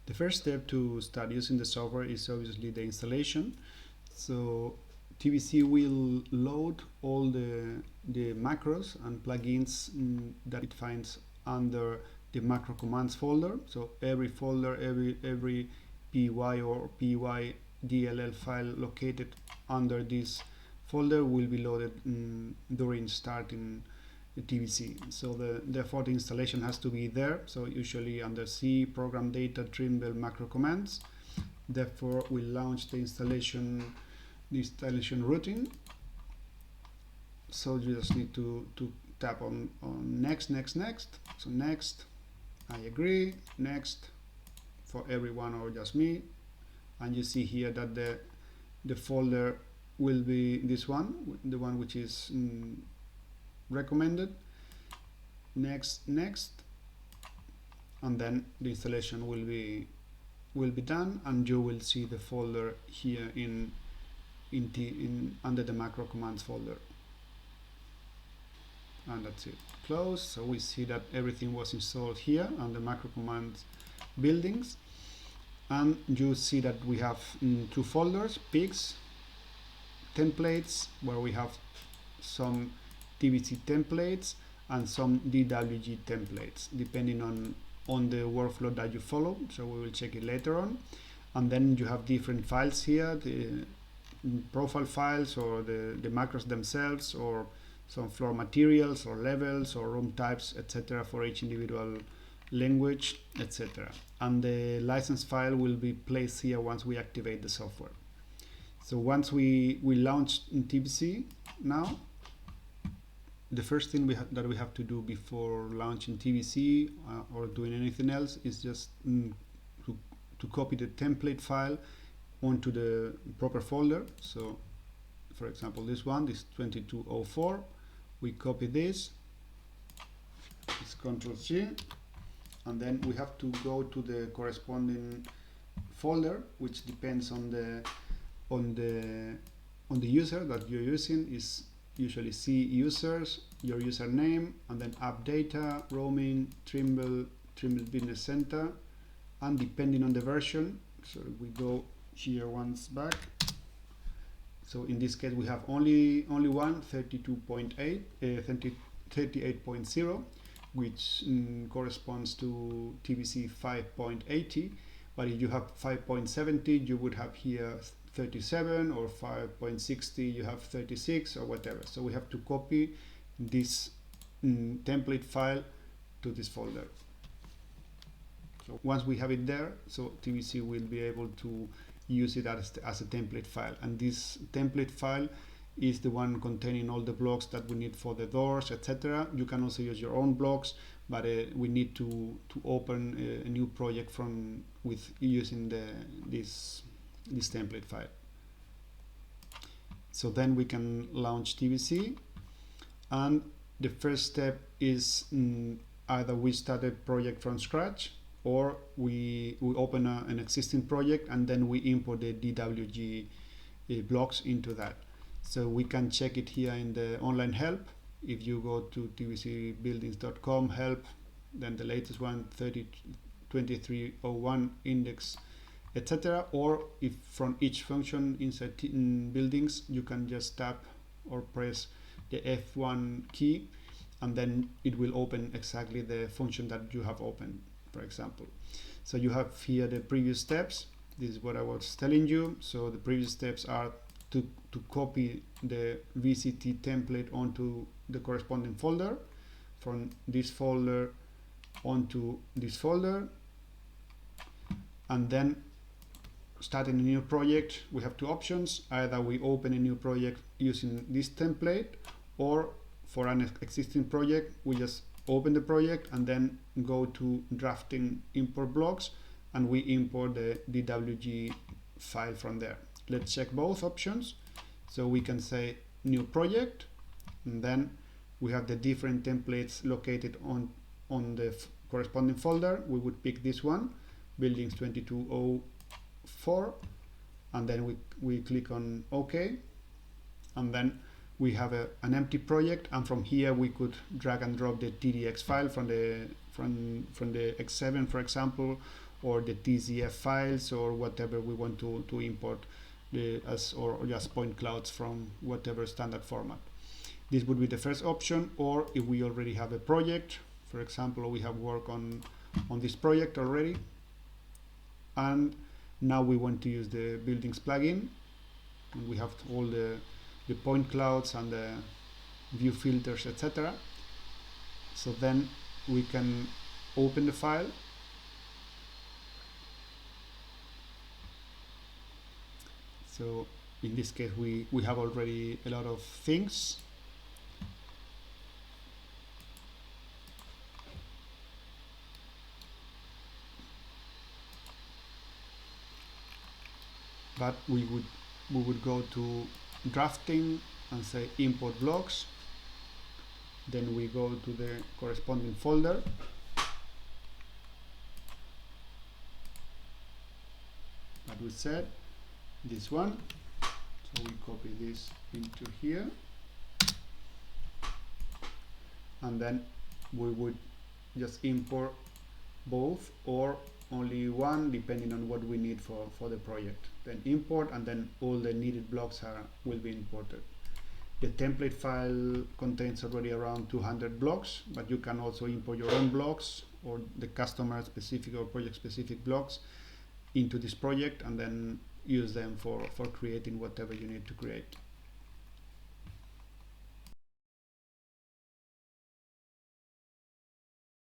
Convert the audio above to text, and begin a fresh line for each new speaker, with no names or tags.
The first step to start using the software is obviously the installation. So TBC will load all the macros and plugins that it finds under the macro commands folder. So every folder, every py or py.dll file located under this folder will be loaded during starting the TBC. So therefore the installation has to be there. So usually under C, program data, Trimble, macro commands. Therefore we launch the installation routine. So you just need to tap on next. So next, I agree, next for everyone or just me. And you see here that the folder will be this one, the one which is recommended. Next, and then the installation will be done, and you will see the folder here in under the macro commands folder. And that's it. Close. So we see that everything was installed here on the macro commands buildings, and you see that we have two folders: pigs, templates, where we have some TBC templates and some DWG templates, depending on the workflow that you follow. So we will check it later on. And then you have different files here, the profile files, or the macros themselves, or some floor materials or levels or room types, etc., for each individual language, etc. And the license file will be placed here once we activate the software. So once we launch in TBC now, the first thing that we have to do before launching TBC or doing anything else is just to copy the template file onto the proper folder. So for example, this one, this 2204, we copy this, it's Ctrl-C, and then we have to go to the corresponding folder, which depends on the user that you're using. Is usually C users, your username, and then app data, roaming, Trimble Business Center, and depending on the version. So we go here once back. So in this case we have only one, 32.8, 38.0, which corresponds to TBC 5.80. But if you have 5.70, you would have here 37, or 5.60 you have 36, or whatever. So we have to copy this template file to this folder. So once we have it there, so TBC will be able to use it as a template file, and this template file is the one containing all the blocks that we need for the doors, etc. You can also use your own blocks, but we need to open a new project with using this template file. So then we can launch TBC, and the first step is either we start a project from scratch, or we open an existing project and then we import the DWG blocks into that. So we can check it here in the online help. If you go to tbcbuildings.com help, then the latest one, 2301 index, etc. Or if from each function inside buildings, you can just tap or press the F1 key, and then it will open exactly the function that you have opened, for example. So you have here the previous steps. This is what I was telling you. So the previous steps are to copy the VCT template onto the corresponding folder, from this folder onto this folder, and then starting a new project. We have two options: either we open a new project using this template, or for an existing project we just open the project and then go to drafting import blocks, and we import the DWG file from there. Let's check both options. So we can say new project, and then we have the different templates located on the corresponding folder. We would pick this one, buildings 2204, and then we click on OK, and then we have an empty project, and from here we could drag and drop the TDX file from the X7, for example, or the TZF files or whatever we want to import or just point clouds from whatever standard format. This would be the first option. Or if we already have a project, for example, we have worked on this project already, and now we want to use the buildings plugin, and we have all the point clouds and the view filters, etc. So then we can open the file, so in this case we have already a lot of things. But we would go to drafting and say import blocks. Then we go to the corresponding folder. That we said, this one. So we copy this into here. And then we would just import both or only one, depending on what we need for the project. Then import, and then all the needed blocks will be imported. The template file contains already around 200 blocks, but you can also import your own blocks or the customer specific or project specific blocks into this project, and then use them for creating whatever you need to create.